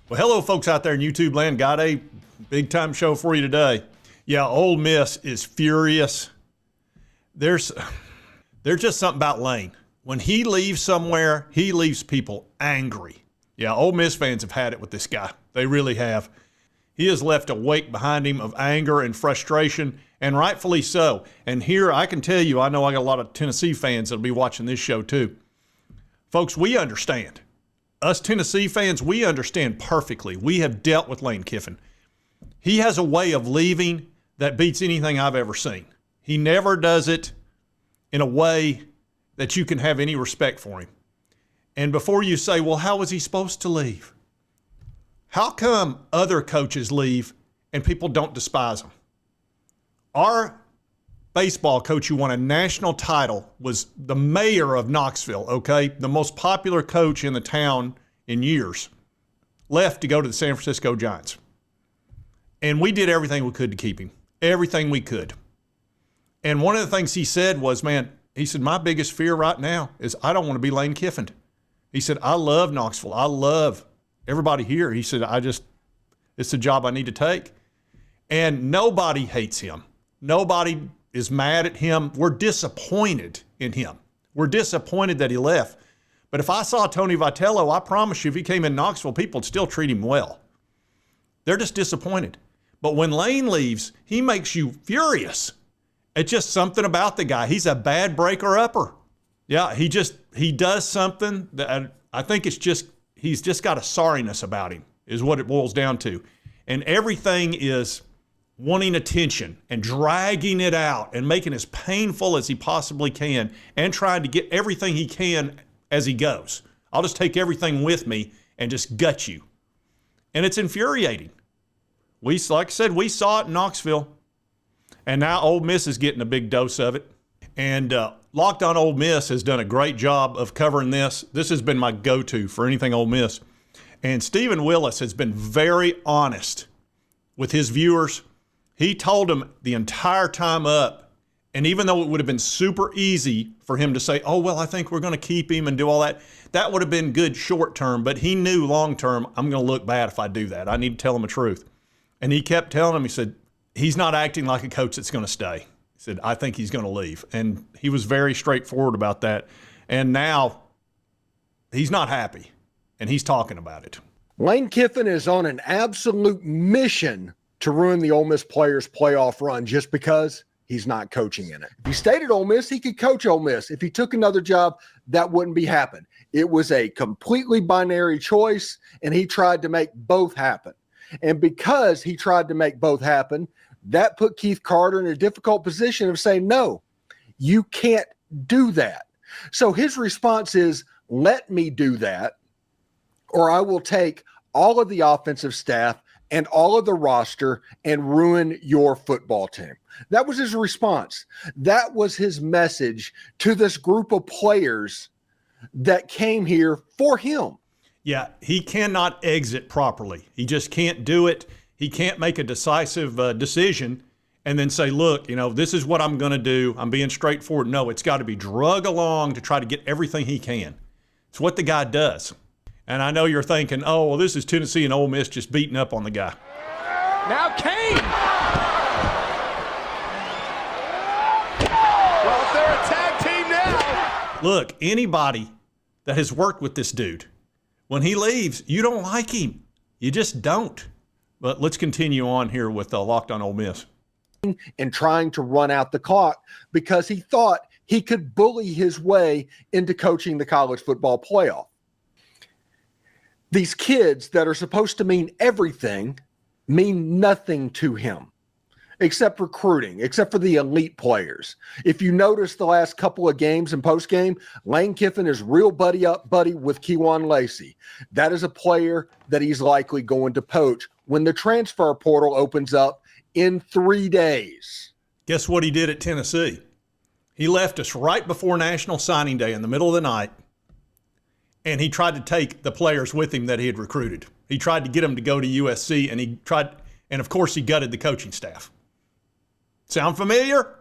Well, hello, folks out there in YouTube land. Got a big-time show for you today. Yeah, Ole Miss is furious. There's just something about Lane. When he leaves somewhere, he leaves people angry. Yeah, Ole Miss fans have had it with this guy. They really have. He has left a wake behind him of anger and frustration, and rightfully so. And here, I can tell you, I know I got a lot of Tennessee fans that'll be watching this show too. Folks, we understand. Us Tennessee fans, we understand perfectly. We have dealt with Lane Kiffin. He has a way of leaving that beats anything I've ever seen. He never does it in a way that you can have any respect for him. And before you say, well, how was he supposed to leave? How come other coaches leave and people don't despise them? Our baseball coach who won a national title was the mayor of Knoxville, okay? The most popular coach in the town in years. Left to go to the San Francisco Giants. And we did everything we could to keep him. Everything we could. And one of the things he said was, man, he said, my biggest fear right now is I don't want to be Lane Kiffin. He said, I love Knoxville. I love everybody here. He said, it's the job I need to take. And nobody hates him. Nobody is mad at him. We're disappointed in him. We're disappointed that he left. But if I saw Tony Vitello, I promise you, if he came in Knoxville, people would still treat him well. They're just disappointed. But when Lane leaves, he makes you furious. It's just something about the guy. He's a bad breaker-upper. Yeah, he does something that I think it's just, he's just got a sorriness about him, is what it boils down to. And everything is wanting attention and dragging it out and making it as painful as he possibly can and trying to get everything he can as he goes. I'll just take everything with me and just gut you. And it's infuriating. Like I said, we saw it in Knoxville. And now Ole Miss is getting a big dose of it. And Locked On Ole Miss has done a great job of covering this. This has been my go-to for anything Ole Miss. And Stephen Willis has been very honest with his viewers. He told them the entire time up, and even though it would have been super easy for him to say, oh, well, I think we're going to keep him and do all that, that would have been good short term, but he knew long term, I'm going to look bad if I do that. I need to tell him the truth. And he kept telling him, he said, he's not acting like a coach that's going to stay. He said, I think he's going to leave. And he was very straightforward about that. And now he's not happy, and he's talking about it. Lane Kiffin is on an absolute mission to ruin the Ole Miss players' playoff run just because he's not coaching in it. If he stayed at Ole Miss, he could coach Ole Miss. If he took another job, that wouldn't be happen. It was a completely binary choice, and he tried to make both happen. And because he tried to make both happen, that put Keith Carter in a difficult position of saying, no, you can't do that. So his response is, let me do that, or I will take all of the offensive staff and all of the roster and ruin your football team. That was his response. That was his message to this group of players that came here for him. Yeah, he cannot exit properly. He just can't do it. He can't make a decisive decision and then say, look, this is what I'm going to do. I'm being straightforward. No, it's got to be drug along to try to get everything he can. It's what the guy does. And I know you're thinking, oh, well, this is Tennessee and Ole Miss just beating up on the guy. Now Kane. Well, they're a tag team now. Look, anybody that has worked with this dude, when he leaves, you don't like him. You just don't. But let's continue on here with Locked On Ole Miss. And trying to run out the clock because he thought he could bully his way into coaching the college football playoff. These kids that are supposed to mean everything mean nothing to him except recruiting, except for the elite players. If you notice the last couple of games and post-game, Lane Kiffin is real buddy with Kewan Lacey. That is a player that he's likely going to poach when the transfer portal opens up in 3 days. Guess what he did at Tennessee? He left us right before National Signing Day in the middle of the night. And he tried to take the players with him that he had recruited. He tried to get them to go to USC, and of course he gutted the coaching staff. Sound familiar?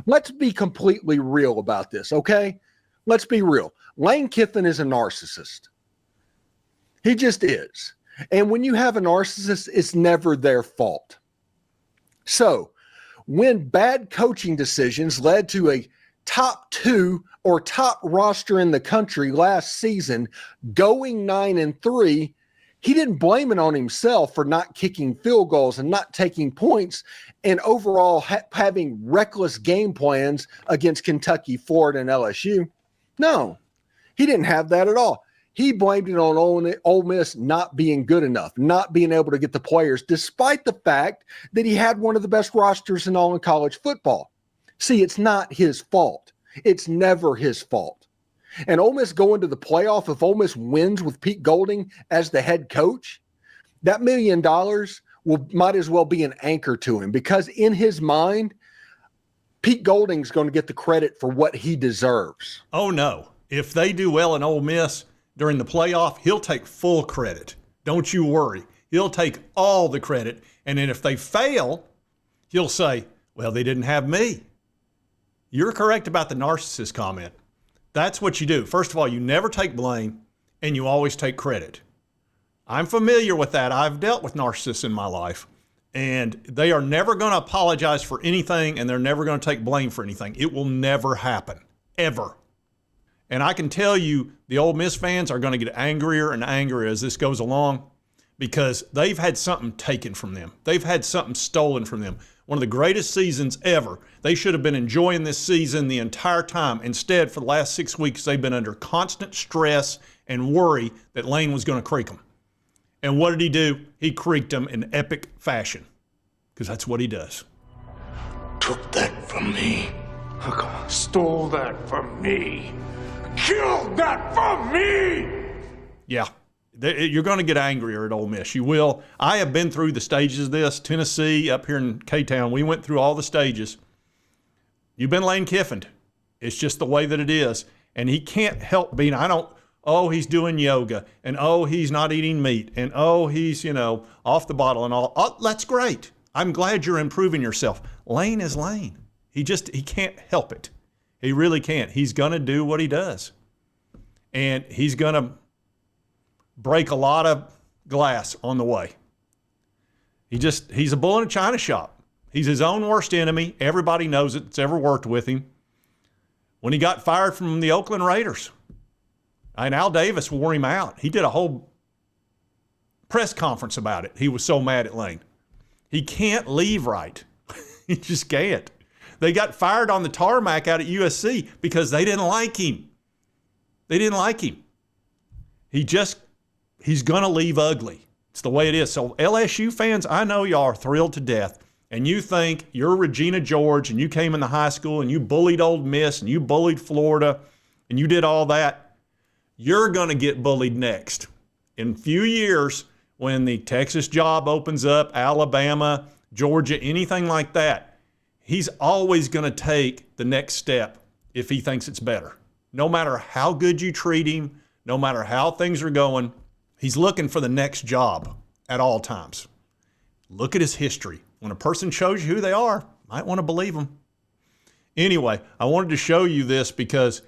Let's be completely real about this, okay? Let's be real. Lane Kiffin is a narcissist. He just is. And when you have a narcissist, it's never their fault. So when bad coaching decisions led to a top 2 or top roster in the country last season going 9-3, he didn't blame it on himself for not kicking field goals and not taking points and overall having reckless game plans against Kentucky, Florida, and LSU. No, he didn't have that at all. He blamed it on Ole Miss not being good enough, not being able to get the players, despite the fact that he had one of the best rosters in all in college football. See, it's not his fault. It's never his fault. And Ole Miss going to the playoff, if Ole Miss wins with Pete Golding as the head coach, that $1 million might as well be an anchor to him, because in his mind, Pete Golding's going to get the credit for what he deserves. Oh, no. If they do well in Ole Miss during the playoff, he'll take full credit. Don't you worry. He'll take all the credit. And then if they fail, he'll say, well, they didn't have me. You're correct about the narcissist comment. That's what you do. First of all, you never take blame, and you always take credit. I'm familiar with that. I've dealt with narcissists in my life, and they are never going to apologize for anything, and they're never going to take blame for anything. It will never happen, ever. And I can tell you the Ole Miss fans are going to get angrier and angrier as this goes along, because they've had something taken from them. They've had something stolen from them. One of the greatest seasons ever. They should have been enjoying this season the entire time. Instead, for the last 6 weeks, they've been under constant stress and worry that Lane was going to creak them. And what did he do? He creaked them in epic fashion, because that's what he does. Took that from me. Stole that from me. Killed that from me! Yeah, you're going to get angrier at Ole Miss. You will. I have been through the stages of this. Tennessee, up here in K-Town, we went through all the stages. You've been Lane Kiffin. It's just the way that it is. And he can't help being, he's doing yoga, and he's not eating meat, and he's, off the bottle and all. Oh, that's great. I'm glad you're improving yourself. Lane is Lane. He can't help it. He really can't. He's going to do what he does. And he's going to break a lot of glass on the way. He's a bull in a china shop. He's his own worst enemy. Everybody knows it that's ever worked with him. When he got fired from the Oakland Raiders, and Al Davis wore him out. He did a whole press conference about it. He was so mad at Lane. He can't leave right. He just can't. They got fired on the tarmac out at USC because they didn't like him. They didn't like him. He's going to leave ugly. It's the way it is. So LSU fans, I know y'all are thrilled to death, and you think you're Regina George, and you came into high school, and you bullied Ole Miss, and you bullied Florida, and you did all that. You're going to get bullied next. In a few years, when the Texas job opens up, Alabama, Georgia, anything like that, he's always going to take the next step if he thinks it's better. No matter how good you treat him, no matter how things are going, he's looking for the next job at all times. Look at his history. When a person shows you who they are, you might want to believe them. Anyway, I wanted to show you this because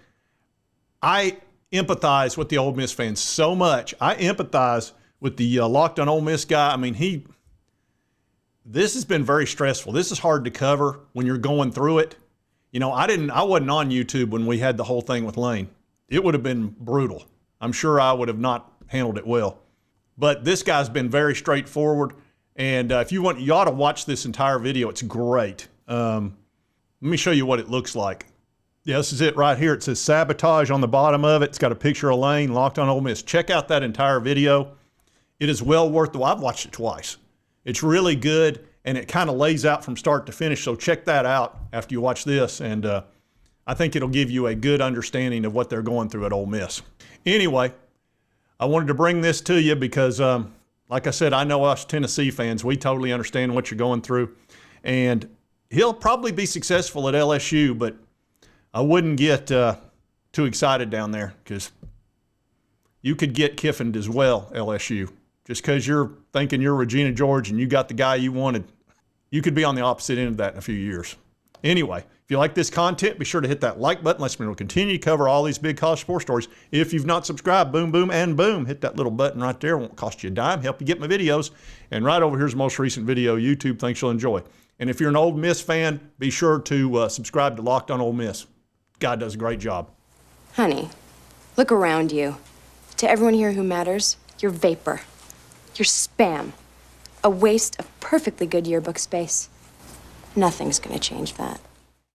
I empathize with the Ole Miss fans so much. I empathize with the Locked on Ole Miss guy. I mean, this has been very stressful. This is hard to cover when you're going through it. I wasn't on YouTube when we had the whole thing with Lane. It would have been brutal. I'm sure I would have not handled it well. But this guy's been very straightforward. And if you ought to watch this entire video. It's great. Let me show you what it looks like. Yeah, this is it right here. It says sabotage on the bottom of it. It's got a picture of Lane, Locked on Ole Miss. Check out that entire video. It is well worth the while. I've watched it twice. It's really good, and it kind of lays out from start to finish. So check that out after you watch this, and I think it'll give you a good understanding of what they're going through at Ole Miss. Anyway, I wanted to bring this to you because, like I said, I know us Tennessee fans, we totally understand what you're going through. And he'll probably be successful at LSU, but I wouldn't get too excited down there because you could get Kiffin as well, LSU. Just because you're thinking you're Regina George and you got the guy you wanted, you could be on the opposite end of that in a few years. Anyway, if you like this content, be sure to hit that like button. Let's continue to cover all these big college sports stories. If you've not subscribed, boom, boom, and boom, hit that little button right there. It won't cost you a dime. Help you get my videos. And right over here's the most recent video YouTube thinks you'll enjoy. And if you're an Ole Miss fan, be sure to subscribe to Locked on Ole Miss. God does a great job. Honey, look around you. To everyone here who matters, you're vapor. You're spam. A waste of perfectly good yearbook space. Nothing's gonna change that.